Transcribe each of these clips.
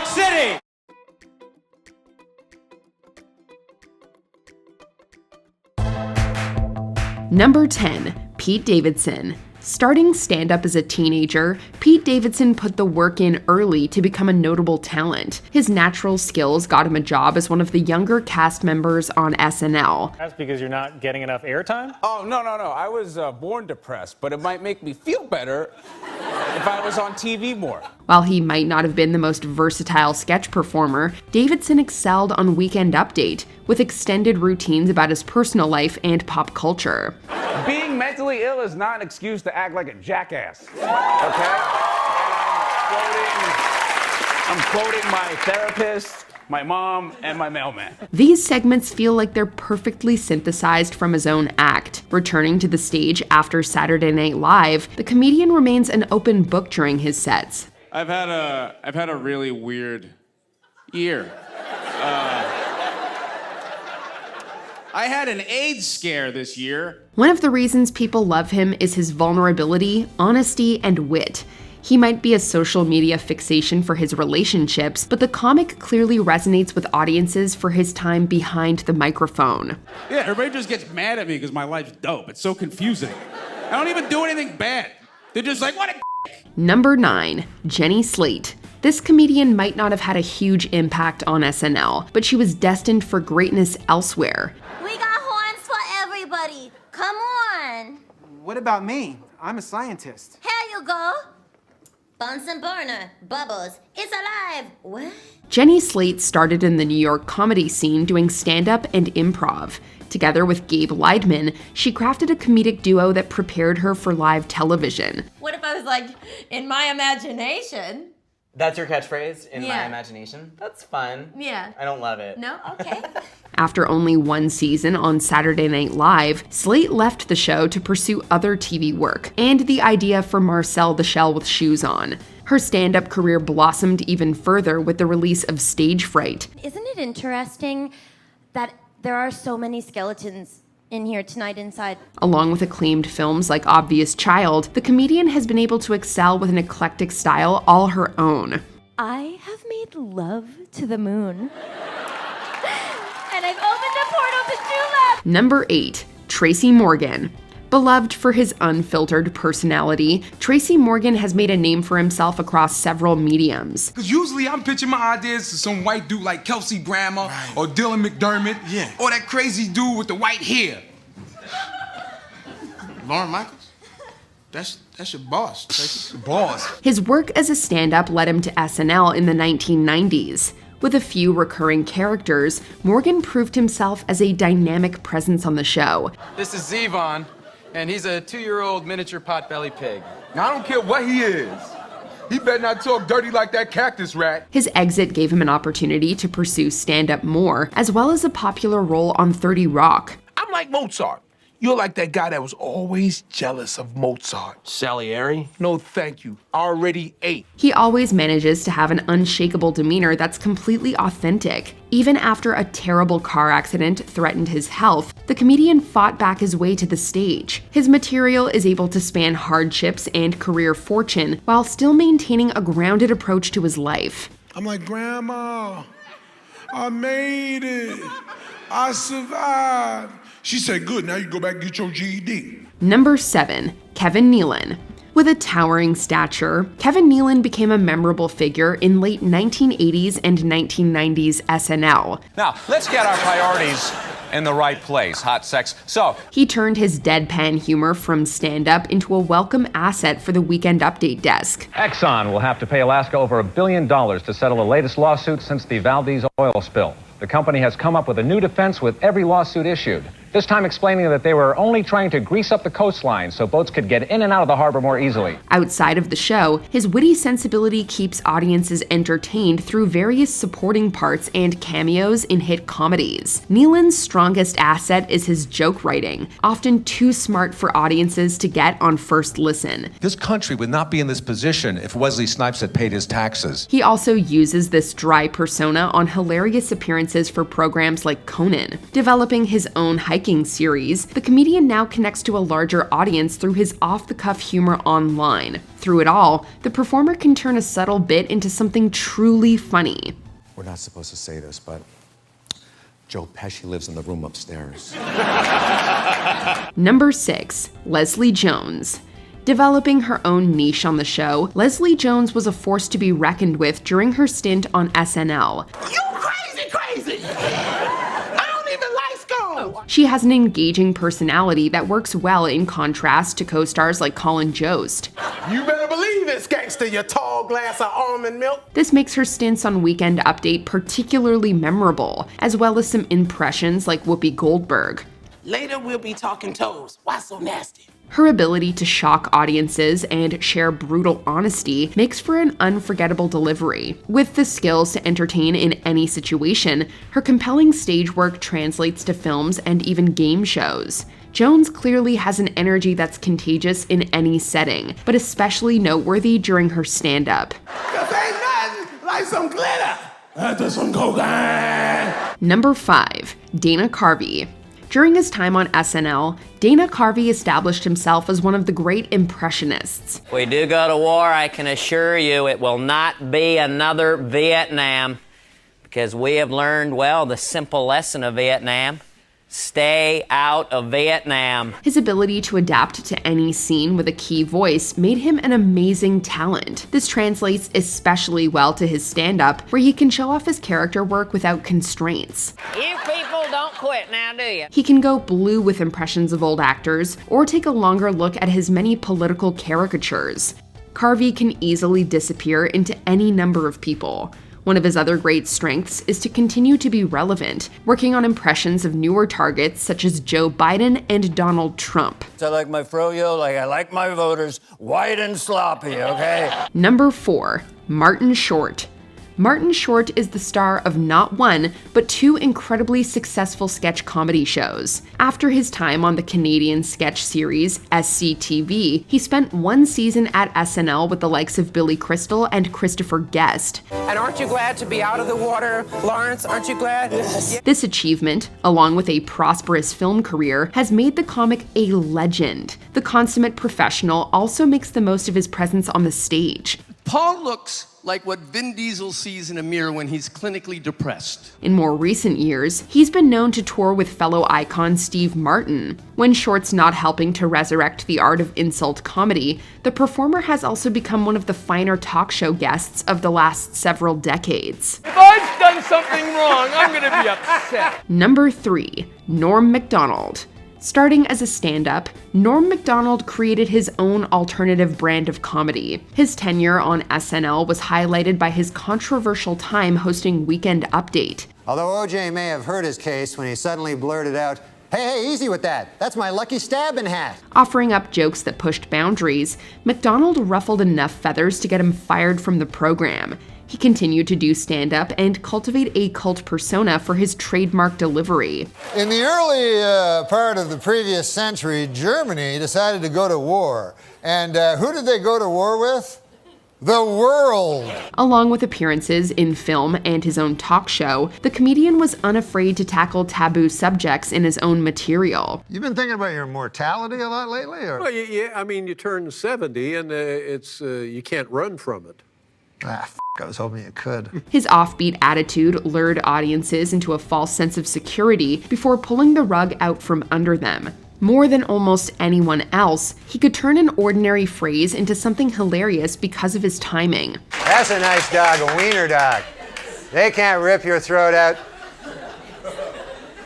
York City. Number 10, Pete Davidson. Starting stand-up as a teenager, Pete Davidson put the work in early to become a notable talent. His natural skills got him a job as one of the younger cast members on SNL. That's because you're not getting enough airtime? Oh, no. I was born depressed, but it might make me feel better if I was on TV more. While he might not have been the most versatile sketch performer, Davidson excelled on Weekend Update, with extended routines about his personal life and pop culture. Being mentally ill is not an excuse to act like a jackass, okay? I'm quoting my therapist, my mom, and my mailman. These segments feel like they're perfectly synthesized from his own act. Returning to the stage after Saturday Night Live, the comedian remains an open book during his sets. I've had a really weird year. I had an AIDS scare this year. One of the reasons people love him is his vulnerability, honesty, and wit. He might be a social media fixation for his relationships, but the comic clearly resonates with audiences for his time behind the microphone. Yeah, everybody just gets mad at me because my life's dope. It's so confusing. I don't even do anything bad. They're just like, what a Number 9, Jenny Slate. This comedian might not have had a huge impact on SNL, but she was destined for greatness elsewhere. We got horns for everybody. Come on. What about me? I'm a scientist. Here you go. Bunsen burner. Bubbles. It's alive. What? Jenny Slate started in the New York comedy scene doing stand-up and improv. Together with Gabe Leidman, she crafted a comedic duo that prepared her for live television. What if I was like, in my imagination? That's your catchphrase, in my Yeah. imagination? That's fun. Yeah. I don't love it. No? Okay. After only one season on Saturday Night Live, Slate left the show to pursue other TV work and the idea for Marcel the Shell with Shoes On. Her stand-up career blossomed even further with the release of Stage Fright. Isn't it interesting that there are so many skeletons in here tonight inside? Along with acclaimed films like Obvious Child, the comedian has been able to excel with an eclectic style all her own. I have made love to the moon. And I've opened a portal to True Love. Number 8, Tracy Morgan. Beloved for his unfiltered personality, Tracy Morgan has made a name for himself across several mediums. Because usually I'm pitching my ideas to some white dude like Kelsey Grammer or Dylan McDermott. Yeah. Or that crazy dude with the white hair. Lauren Michaels? That's your boss, Tracy. Boss. His work as a stand-up led him to SNL in the 1990s. With a few recurring characters, Morgan proved himself as a dynamic presence on the show. This is Zevon, and he's a 2-year-old miniature potbelly pig. Now, I don't care what he is. He better not talk dirty like that cactus rat. His exit gave him an opportunity to pursue stand-up more, as well as a popular role on 30 Rock. I'm like Mozart. You're like that guy that was always jealous of Mozart. Salieri? No, thank you. Already ate. He always manages to have an unshakable demeanor that's completely authentic. Even after a terrible car accident threatened his health, the comedian fought back his way to the stage. His material is able to span hardships and career fortune while still maintaining a grounded approach to his life. I'm like, Grandma, I made it. I survived. She said, good, now you go back and get your GED. Number 7, Kevin Nealon. With a towering stature, Kevin Nealon became a memorable figure in late 1980s and 1990s SNL. Now, let's get our priorities in the right place. Hot sex. So, He turned his deadpan humor from stand-up into a welcome asset for the Weekend Update desk. Exxon will have to pay Alaska over $1 billion to settle the latest lawsuit since the Valdez oil spill. The company has come up with a new defense with every lawsuit issued, this time explaining that they were only trying to grease up the coastline so boats could get in and out of the harbor more easily. Outside of the show, his witty sensibility keeps audiences entertained through various supporting parts and cameos in hit comedies. Nealon's strongest asset is his joke writing, often too smart for audiences to get on first listen. This country would not be in this position if Wesley Snipes had paid his taxes. He also uses this dry persona on hilarious appearances for programs like Conan, developing his own high Vikings series, the comedian now connects to a larger audience through his off-the-cuff humor online. Through it all, the performer can turn a subtle bit into something truly funny. We're not supposed to say this, but Joe Pesci lives in the room upstairs. Number 6. Leslie Jones. Developing her own niche on the show, Leslie Jones was a force to be reckoned with during her stint on SNL. You crazy! I don't even like school! She has an engaging personality that works well in contrast to co-stars like Colin Jost. You better believe it's gangster, your tall glass of almond milk. This makes her stints on Weekend Update particularly memorable, as well as some impressions like Whoopi Goldberg. Later we'll be talking toes. Why so nasty? Her ability to shock audiences and share brutal honesty makes for an unforgettable delivery. With the skills to entertain in any situation, her compelling stage work translates to films and even game shows. Jones clearly has an energy that's contagious in any setting, but especially noteworthy during her stand-up. Cause ain't nothing like some glitter after some cocaine. Number 5. Dana Carvey. During his time on SNL, Dana Carvey established himself as one of the great impressionists. If we do go to war, I can assure you it will not be another Vietnam, because we have learned, well, the simple lesson of Vietnam. Stay out of Vietnam. His ability to adapt to any scene with a key voice made him an amazing talent. This translates especially well to his stand-up, where he can show off his character work without constraints. You people don't quit now, do you? He can go blue with impressions of old actors, or take a longer look at his many political caricatures. Carvey can easily disappear into any number of people. One of his other great strengths is to continue to be relevant, working on impressions of newer targets such as Joe Biden and Donald Trump. I like my froyo like I like my voters, white and sloppy, okay? Number 4. Martin Short. Martin Short is the star of not one, but 2 incredibly successful sketch comedy shows. After his time on the Canadian sketch series SCTV, he spent 1 season at SNL with the likes of Billy Crystal and Christopher Guest. And aren't you glad to be out of the water, Lawrence? Aren't you glad? Yes. This achievement, along with a prosperous film career, has made the comic a legend. The consummate professional also makes the most of his presence on the stage. Paul looks like what Vin Diesel sees in a mirror when he's clinically depressed. In more recent years, he's been known to tour with fellow icon Steve Martin. When Short's not helping to resurrect the art of insult comedy, the performer has also become one of the finer talk show guests of the last several decades. If I've done something wrong, I'm gonna be upset. Number 3. Norm Macdonald. Starting as a stand-up, Norm Macdonald created his own alternative brand of comedy. His tenure on SNL was highlighted by his controversial time hosting Weekend Update. Although OJ may have hurt his case when he suddenly blurted out, "Hey, easy with that. That's my lucky stabbing hat." Offering up jokes that pushed boundaries, Macdonald ruffled enough feathers to get him fired from the program. He continued to do stand-up and cultivate a cult persona for his trademark delivery. In the early part of the previous century, Germany decided to go to war. And who did they go to war with? The world! Along with appearances in film and his own talk show, the comedian was unafraid to tackle taboo subjects in his own material. You've been thinking about your mortality a lot lately, or? Well, yeah, I mean, you turn 70 and you can't run from it. I was hoping you could. His offbeat attitude lured audiences into a false sense of security before pulling the rug out from under them. More than almost anyone else, he could turn an ordinary phrase into something hilarious because of his timing. That's a nice dog, a wiener dog. They can't rip your throat out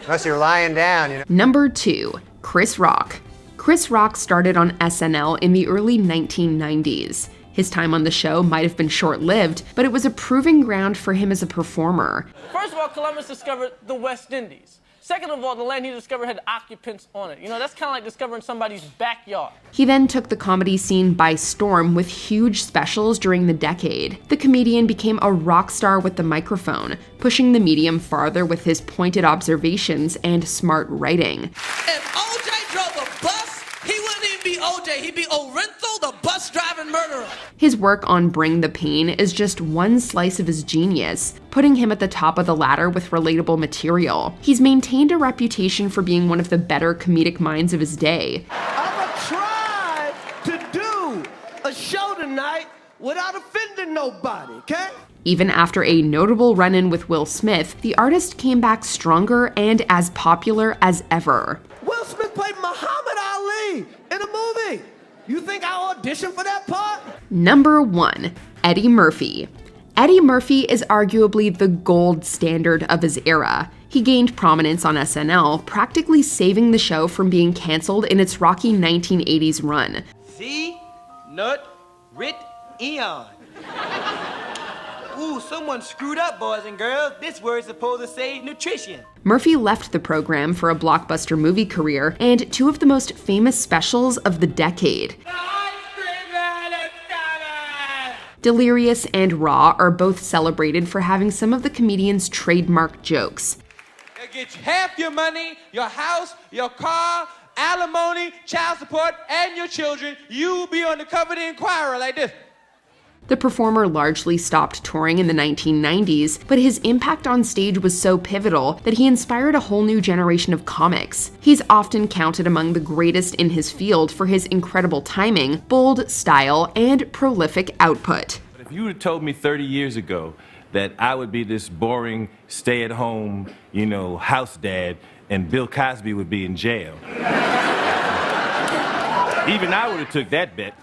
unless you're lying down, you know. Number 2. Chris Rock. Chris Rock started on SNL in the early 1990s. His time on the show might have been short-lived, but it was a proving ground for him as a performer. First of all, Columbus discovered the West Indies. Second of all, the land he discovered had occupants on it. You know, that's kind of like discovering somebody's backyard. He then took the comedy scene by storm with huge specials during the decade. The comedian became a rock star with the microphone, pushing the medium farther with his pointed observations and smart writing. If OJ drove a bus, he wouldn't even be OJ. say he be Orenthal, the bus driving murderer. His work on Bring the Pain is just one slice of his genius, putting him at the top of the ladder with relatable material. He's maintained a reputation for being one of the better comedic minds of his day. I'ma try to do a show tonight without offending nobody, okay? Even after a notable run-in with Will Smith, the artist came back stronger and as popular as ever. Will Smith played Muhammad Ali in a movie. You think I auditioned for that part? Number 1, Eddie Murphy. Eddie Murphy is arguably the gold standard of his era. He gained prominence on SNL, practically saving the show from being canceled in its rocky 1980s run. Z, Nut, Rit, Eon. Ooh, someone screwed up, boys and girls. This word's supposed to say nutrition. Murphy left the program for a blockbuster movie career and two of the most famous specials of the decade. Delirious and Raw are both celebrated for having some of the comedian's trademark jokes. They'll get you half your money, your house, your car, alimony, child support, and your children. You will be on the cover of the Inquirer like this. The performer largely stopped touring in the 1990s, but his impact on stage was so pivotal that he inspired a whole new generation of comics. He's often counted among the greatest in his field for his incredible timing, bold style, and prolific output. If you would have told me 30 years ago that I would be this boring, stay-at-home, house dad, and Bill Cosby would be in jail, even I would have took that bet.